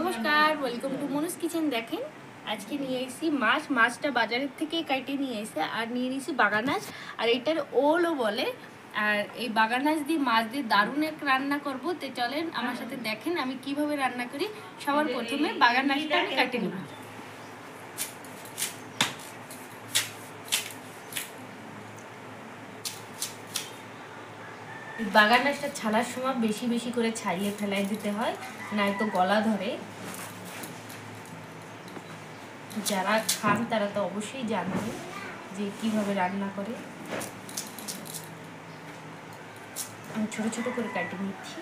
নমস্কার, welcome to মনুস kitchen. দেখেন আজকে নিয়ে এসেছি মাছ। মাছটা বাজারের থেকে কাটে নিয়ে এসে আর নিয়ে নিয়েছি বাগানাজ, আর এটার ওলও বলে। আর এই বাগানাজ দিয়ে মাছ দিয়ে দারুণ এক রান্না করব। তো চলেন আমার সাথে দেখেন আমি কিভাবে রান্না করি। সবার প্রথমে বাগানাজটা আমি কাটে নেব। বাগানাজটা ছাড়ার সময় বেশি বেশি করে ছাড়িয়ে ফেলাই দিতে হয়, নয়তো গলা ধরে। যারা খান তারা তো অবশ্যই জানবে যে কিভাবে রান্না করে। আমি ছোট ছোট করে কাটে নিচ্ছি।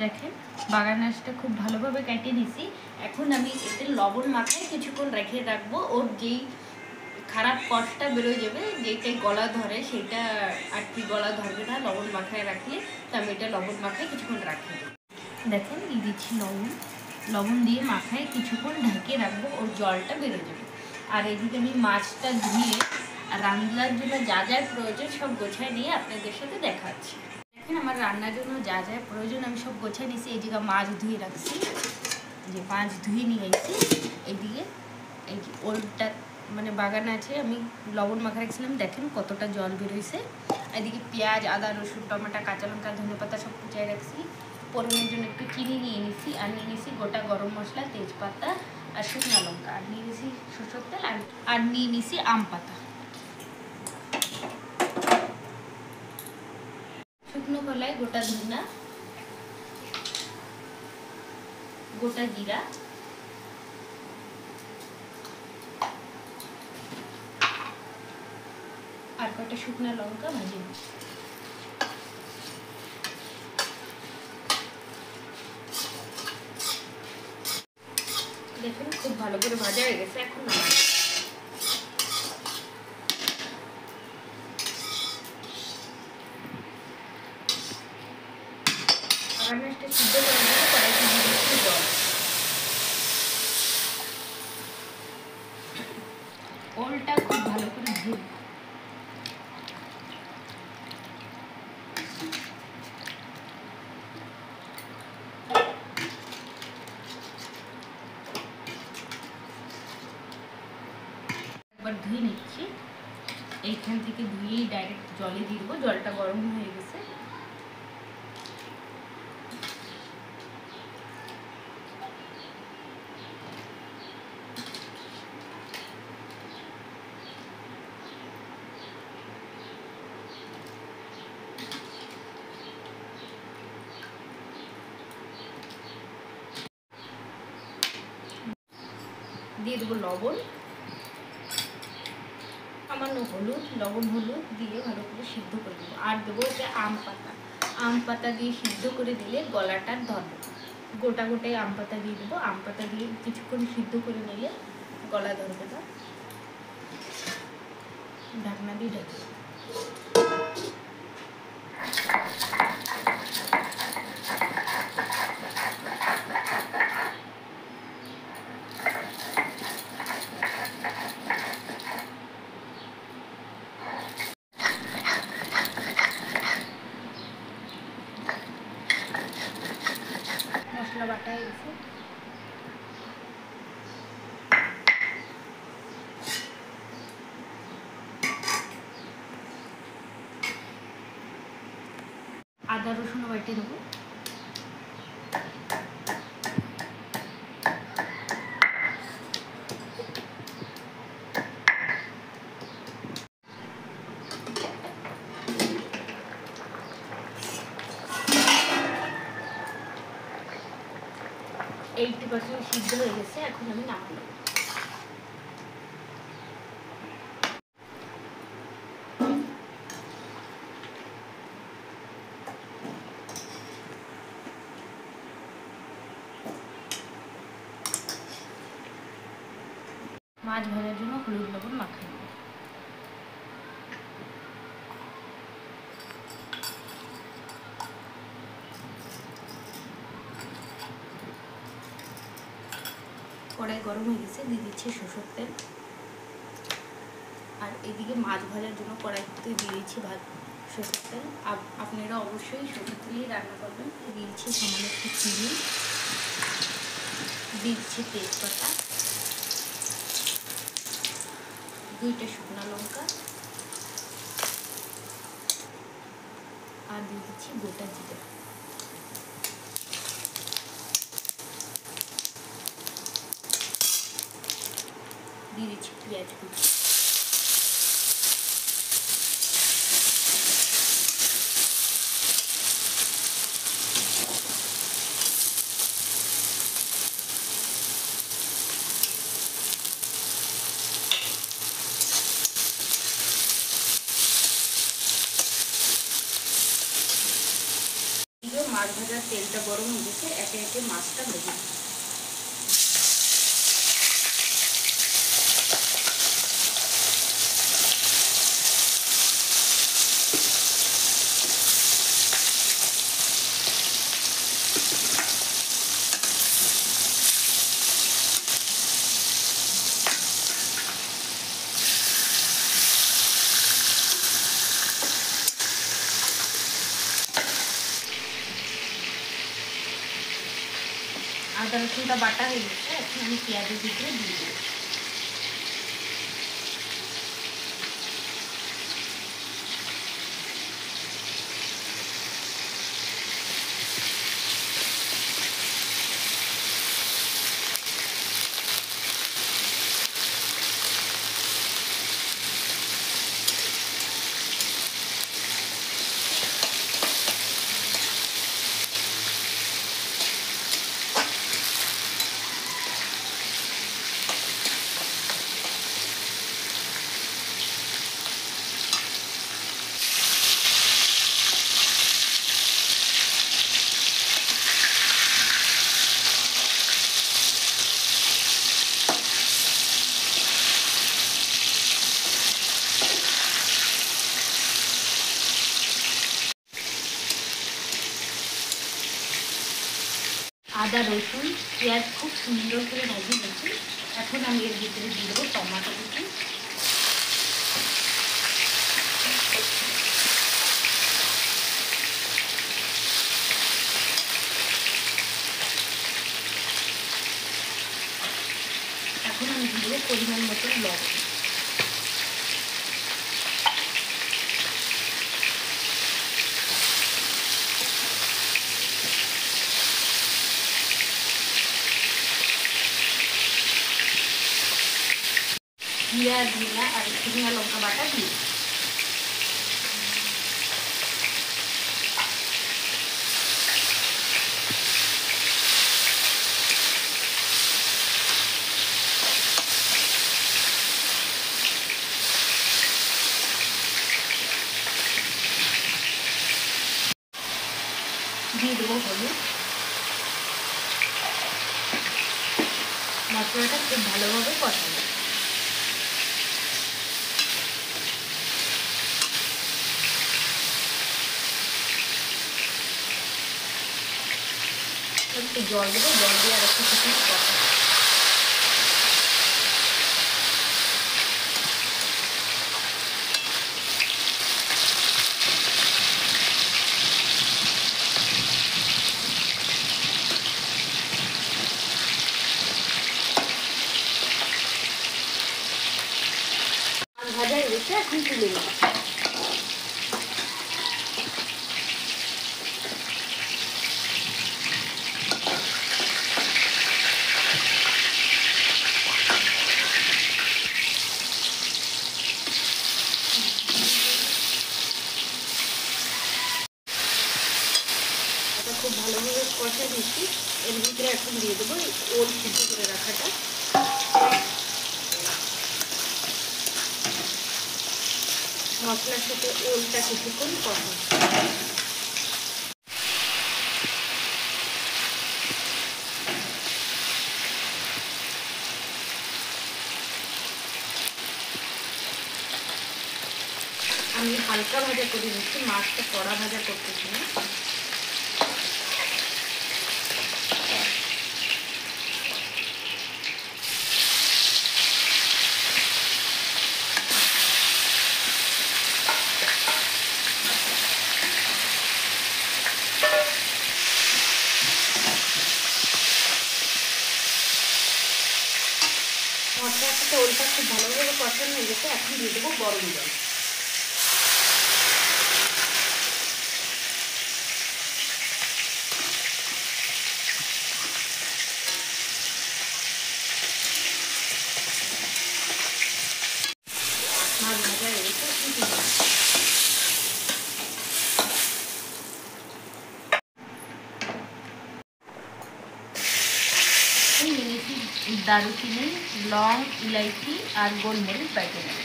দেখেন বাগানাজটা খুব ভালোভাবে কেটে নিছি। এখন আমি এতে লবণ মাখায় কিছুক্ষণ রেখে রাখবো। ওর যেই খারাপ কষটা বেরোয় যাবে, যেটাই গলা ধরে সেটা আর কি গলা ধরবে না লবণ মাখায় রাখলে। তো আমি এটা লবণ মাখায় কিছুক্ষণ রাখি। দেখেন দিয়ে দিচ্ছি লবণ দিয়ে মাখায় কিছুক্ষণ ঢেকে রাখবো, ওর জলটা বেরোয় যাবে। আর এদিকে আমি মাছটা ধুয়ে রান্নার জন্য যা যা প্রয়োজন সব গোছায় নিয়ে আপনাদের সাথে দেখাচ্ছি। দেখেন আমার রান্নার জন্য যা যা প্রয়োজন আমি সব গোছায় নিয়েছি। এই জায়গা মাছ ধুয়ে রাখছি, যে মাছ ধুয়ে নিয়ে এসেছি। এইদিকে এই যে ওলটা মানে বাগান আছে, আমি লবণ মাখা রাখছিলাম। দেখেন কতটা জল বেরোইছে। এদিকে পেঁয়াজ, আদা, রসুন, টমেটো, কাঁচা লঙ্কা, ধনেপাতা সব কুচাই রাখছি। পরিমাণের জন্য একটু চিনি নিয়ে নিছি। আর নিয়ে নিছি গোটা গরম মশলা, তেজপাতা আর শুকনো লঙ্কা। আর নিয়ে নিছি সরষের তেল আর নিয়ে নিছি আম পাতা। শুকনো কলায় গোটা ধনা, গোটা জিরা, আর কটা শুকনো লঙ্কা ভাজি নিচ্ছি। দেখুন খুব ভালো করে ভাজা হয়ে গেছে। এখন বাগানাজটা সিদ্ধ করে নিয়ে কড়াইতে দিয়ে দিচ্ছি জল। ওলটা খুব ভালো করে ধুয়ে একবার ধুয়ে নিচ্ছি। এইখান থেকে ধুয়েই ডাইরেক্ট জলে দিয়ে দেবো। জলটা গরম হয়ে গেছে। দিয়ে দেবো লবণ, সামান্য হলুদ, লবণ হলুদ দিয়ে ভালো করে সিদ্ধ করে দেবো। আর দেবো হচ্ছে আম পাতা। আম পাতা দিয়ে সিদ্ধ করে দিলে গলাটা ধরবে। গোটা গোটাই আম পাতা দিয়ে দেবো। আম পাতা দিয়ে কিছুক্ষণ সিদ্ধ করে নিলে গলা ধরবে না। ঢাকনা দিয়ে ঢেকে মশলা বাটা হয়ে গেছে। আদা রসুন বাটে দেবো। এইটি % সিদ্ধ হয়ে গেছে। এখন আমি নামাবো। মাছ ভাজার জন্য হলুদ লবণ মাখিয়ে নেব। কড়াই গরম হয়ে গেছে, দিয়ে দিচ্ছি সরষের তেল। আর এদিকে মাছ ভাজার জন্য কড়াইতে দিয়ে দিচ্ছি সরষের তেল। আপনারা অবশ্যই সরষের তেলেই রান্না করবেন। দিয়ে দিচ্ছি সামান্য একটু চিনি, দিয়ে দিচ্ছি তেজপাতা, 2টা শুকনো লঙ্কা, আর দিয়ে দিচ্ছি গোটা জিরে। দিয়ে দিচ্ছি পেঁয়াজ কুচি। মাছ ভাজার তেলটা গরম হয়ে গেছে, একে একে মাছটা ভেজে। আদা রসুনটা বাটা হয়ে গেছে, এখন আমি পেঁয়াজের ভিতরে দিয়ে দেবো। আদা রসুন পেঁয়াজ খুব সুন্দর করে ভেজে গেছি। এখন আমি এর ভিতরে দিয়ে দেবো টমেটো কুচি, এখন আমি দিয়ে দেবো পরিমাণ মতো লবণ। জিরা ধনিয়া আর শুকনো লঙ্কা বাটা দিয়ে দেবো হলুদ। মশলাটা খুব ভালোভাবে কষাবো। একটু জল দেবো, জল দিয়ে আর একটু কিছু কষাবো। ভাজা হয়ে গেছে, এখন তুলে নেব। খুব ভালোভাবে কষা দিচ্ছি। এর ভিতরে এখন দিয়ে দেবো ওল সিদ্ধ করে রাখাটা। মশলার সাথে ওলটা কিছুক্ষণ কষা। আমি হালকা ভাজা করে নিচ্ছি, মাছটা কড়া ভাজা করতেছি না। মশলার সাথে ওলটা খুব ভালোভাবে কষানো হয়ে গেছে। এখন দিয়ে দেবো গরম জল। মাছ ভাজা হয়ে গেছে, দারুচিনি, লং, ইলাইচি আর গোলমরিচ বেটে নেব।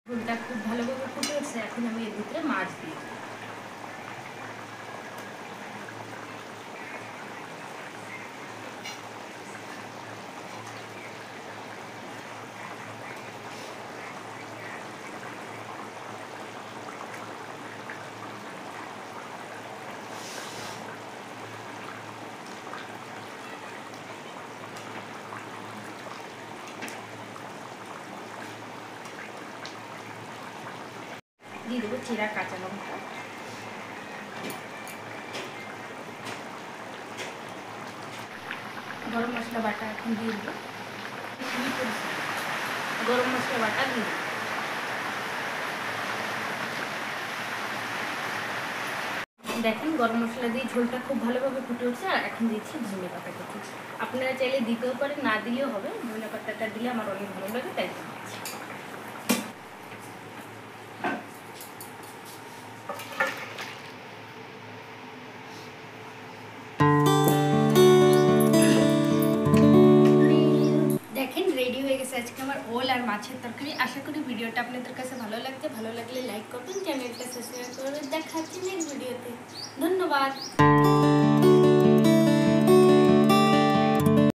ঝোলটা খুব ভালোভাবে ফুটে উঠছে। এখন আমি এর ভিতরে মাছ দিই। দিয়ে দেবো চেরা কাঁচা লঙ্কা, গরম মশলা বাটা এখন দিয়ে দেবো। গরম মশলা বাটা দিয়ে দেবো। দেখেন গরম মশলা দিয়ে ঝোলটা খুব ভালোভাবে ফুটে উঠছে। আর এখন দিচ্ছি ধনে পাতা কুচি। আপনারা চাইলে দিতেও পারেন, না দিলেও হবে। ধনে পাতাটা দিলে আমার অনেক ভালো লাগে, তাই দিচ্ছি। দেখেন রেডি হয়ে গেছে আজকে আমার ওল আর মাছের তরকারি। আশা করি ভিডিওটা আপনাদের কাছে ভালো লাগছে। ভালো লাগলে লাইক করবেন, চ্যানেলটা সাবস্ক্রাইব করবেন। দেখা হচ্ছে নেক্সট ভিডিওতে। ধন্যবাদ।